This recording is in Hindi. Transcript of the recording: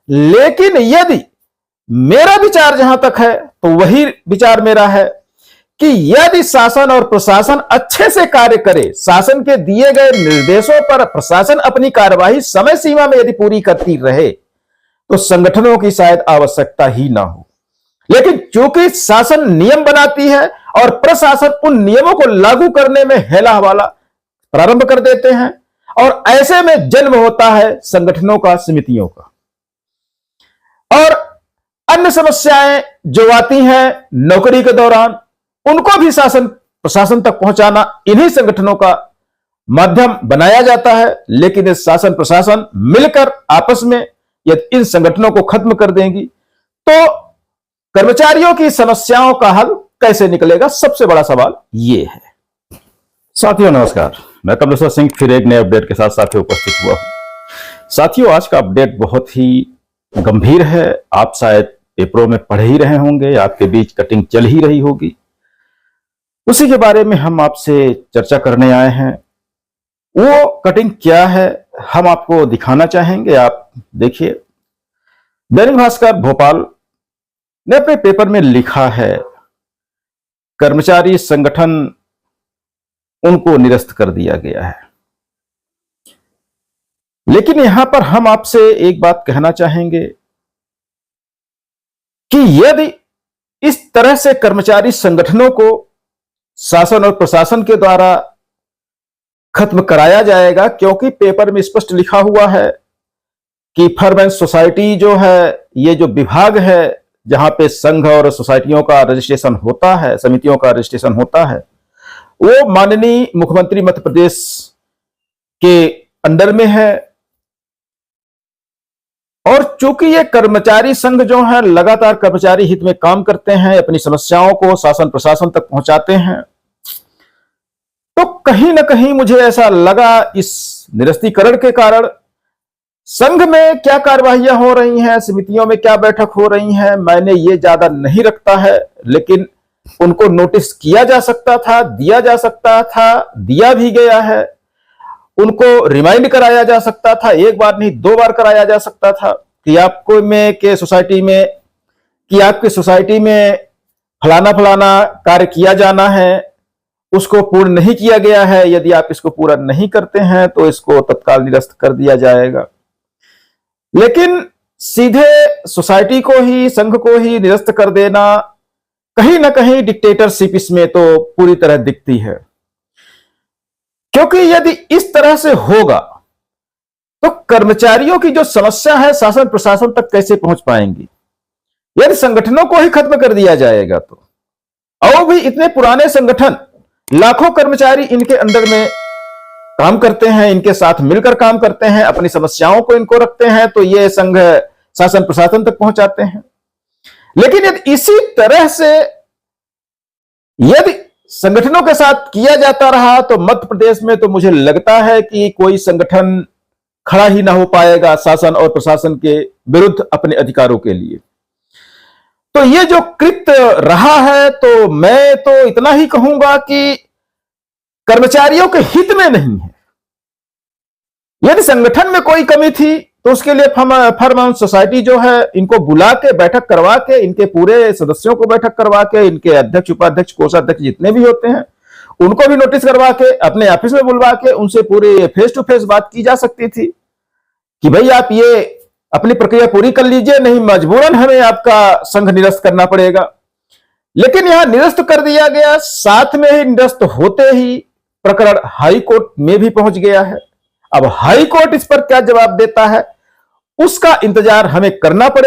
लेकिन यदि मेरा विचार जहां तक है तो वही विचार मेरा है कि यदि शासन और प्रशासन अच्छे से कार्य करे, शासन के दिए गए निर्देशों पर प्रशासन अपनी कार्यवाही समय सीमा में यदि पूरी करती रहे तो संगठनों की शायद आवश्यकता ही ना हो। लेकिन चूंकि शासन नियम बनाती है और प्रशासन उन नियमों को लागू करने में हेला हवाला प्रारंभ कर देते हैं और ऐसे में जन्म होता है संगठनों का, समितियों का। और अन्य समस्याएं जो आती हैं नौकरी के दौरान, उनको भी शासन प्रशासन तक पहुंचाना इन्हीं संगठनों का माध्यम बनाया जाता है। लेकिन इस शासन प्रशासन मिलकर आपस में यदि इन संगठनों को खत्म कर देंगी तो कर्मचारियों की समस्याओं का हल कैसे निकलेगा, सबसे बड़ा सवाल यह है। साथियों नमस्कार, मैं कमलेश्वर सिंह फिर एक नए अपडेट के साथ साथियों उपस्थित हुआ हूं। साथियों, आज का अपडेट बहुत ही गंभीर है। आप शायद पेपरों में पढ़ ही रहे होंगे, आपके बीच कटिंग चल ही रही होगी। उसी के बारे में हम आपसे चर्चा करने आए हैं। वो कटिंग क्या है हम आपको दिखाना चाहेंगे। आप देखिए, दैनिक भास्कर भोपाल ने अपने पेपर में लिखा है, कर्मचारी संगठन उनको निरस्त कर दिया गया है। लेकिन यहां पर हम आपसे एक बात कहना चाहेंगे कि यदि इस तरह से कर्मचारी संगठनों को शासन और प्रशासन के द्वारा खत्म कराया जाएगा, क्योंकि पेपर में स्पष्ट लिखा हुआ है कि फर्म एंड सोसाइटी जो है, ये जो विभाग है जहां पे संघ और सोसाइटियों का रजिस्ट्रेशन होता है, समितियों का रजिस्ट्रेशन होता है, वो माननीय मुख्यमंत्री मध्य प्रदेश के अंडर में है। और चूंकि ये कर्मचारी संघ जो है लगातार कर्मचारी हित में काम करते हैं, अपनी समस्याओं को शासन प्रशासन तक पहुंचाते हैं, तो कहीं ना कहीं मुझे ऐसा लगा इस निरस्तीकरण के कारण संघ में क्या कार्यवाहियां हो रही हैं, समितियों में क्या बैठक हो रही हैं, मैंने ये ज्यादा नहीं रखता है। लेकिन उनको नोटिस किया जा सकता था, दिया जा सकता था, दिया भी गया है। उनको रिमाइंड कराया जा सकता था, एक बार नहीं 2 बार कराया जा सकता था कि आपको में के सोसाइटी में कि आपकी सोसाइटी में फलाना फलाना कार्य किया जाना है, उसको पूर्ण नहीं किया गया है, यदि आप इसको पूरा नहीं करते हैं तो इसको तत्काल निरस्त कर दिया जाएगा। लेकिन सीधे सोसाइटी को ही, संघ को ही निरस्त कर देना कहीं ना कहीं डिक्टेटरशिप इसमें तो पूरी तरह दिखती है। क्योंकि यदि इस तरह से होगा तो कर्मचारियों की जो समस्या है शासन प्रशासन तक कैसे पहुंच पाएंगी। यदि संगठनों को ही खत्म कर दिया जाएगा तो, और भी इतने पुराने संगठन, लाखों कर्मचारी इनके अंडर में काम करते हैं, इनके साथ मिलकर काम करते हैं, अपनी समस्याओं को इनको रखते हैं, तो ये संघ शासन प्रशासन तक पहुंचाते हैं। लेकिन यदि इसी तरह से यदि संगठनों के साथ किया जाता रहा तो मध्य प्रदेश में तो मुझे लगता है कि कोई संगठन खड़ा ही ना हो पाएगा शासन और प्रशासन के विरुद्ध अपने अधिकारों के लिए। तो ये जो कृत्य रहा है, तो मैं तो इतना ही कहूंगा कि कर्मचारियों के हित में नहीं है। यदि संगठन में कोई कमी थी तो उसके लिए फर्म एंड सोसाइटी जो है, इनको बुला के बैठक करवा के, इनके पूरे सदस्यों को बैठक करवा के, इनके अध्यक्ष उपाध्यक्ष कोषाध्यक्ष जितने भी होते हैं उनको भी नोटिस करवा के अपने ऑफिस में बुलवा के उनसे पूरे फेस टू फेस बात की जा सकती थी कि भाई आप ये अपनी प्रक्रिया पूरी कर लीजिए, नहीं मजबूरन हमें आपका संघ निरस्त करना पड़ेगा। लेकिन यहां निरस्त कर दिया गया, साथ में ही निरस्त होते ही प्रकरण हाई कोर्ट में भी पहुंच गया है। अब हाई कोर्ट इस पर क्या जवाब देता है उसका इंतजार हमें करना पड़ेगा।